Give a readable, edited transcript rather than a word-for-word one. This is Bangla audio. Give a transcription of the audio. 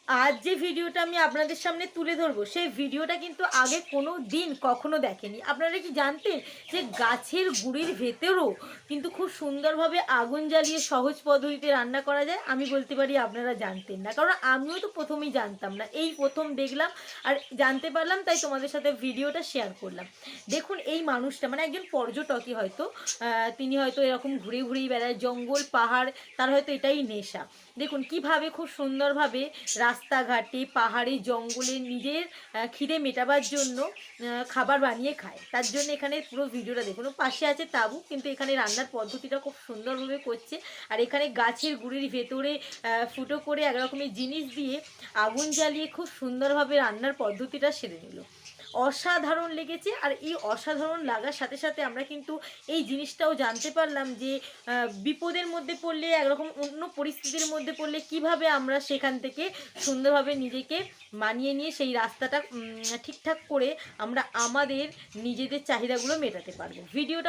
আজ যে ভিডিওটা আমি আপনাদের সামনে তুলে ধরবো সেই ভিডিওটা কিন্তু আগে কোনো দিন কখনো দেখেনি। আপনারা কি জানতেন যে গাছের গুঁড়ির ভেতরেও কিন্তু খুব সুন্দরভাবে আগুন জ্বালিয়ে সহজ পদ্ধতিতে রান্না করা যায়? আমি বলতে পারি আপনারা জানতেন না, কারণ আমিও তো প্রথমেই জানতাম না, এই প্রথম দেখলাম আর জানতে পারলাম, তাই তোমাদের সাথে ভিডিওটা শেয়ার করলাম। দেখুন, এই মানুষটা মানে একজন পর্যটকই হয়তো, তিনি হয়তো এরকম ঘুরে ঘুরেই বেড়ায় জঙ্গল পাহাড়, তার হয়তো এটাই নেশা। দেখুন কিভাবে খুব সুন্দরভাবে রাস্তাঘাটে পাহাড়ে জঙ্গলে নিজের খিদে মেটাবার জন্য খাবার বানিয়ে খায়। তার জন্য এখানে পুরো ভিডিওটা দেখুন। ও পাশে আছে তাঁবু, কিন্তু এখানে রান্নার পদ্ধতিটা খুব সুন্দরভাবে করছে। আর এখানে গাছের গুঁড়ির ভেতরে ফুটো করে এক রকমের জিনিস দিয়ে আগুন জ্বালিয়ে খুব সুন্দরভাবে রান্নার পদ্ধতিটা সেরে নিল। অসাধারণ লেগেছে। আর এই অসাধারণ লাগার সাথে সাথে আমরা কিন্তু এই জিনিসটাও জানতে পারলাম যে বিপদের মধ্যে পড়লে, একরকম অন্য পরিস্থিতির মধ্যে পড়লে কিভাবে আমরা সেখান থেকে সুন্দরভাবে নিজেকে মানিয়ে নিয়ে সেই রাস্তাটা ঠিকঠাক করে আমরা আমাদের নিজেদের চাহিদাগুলো মেটাতে পারবো। ভিডিওটা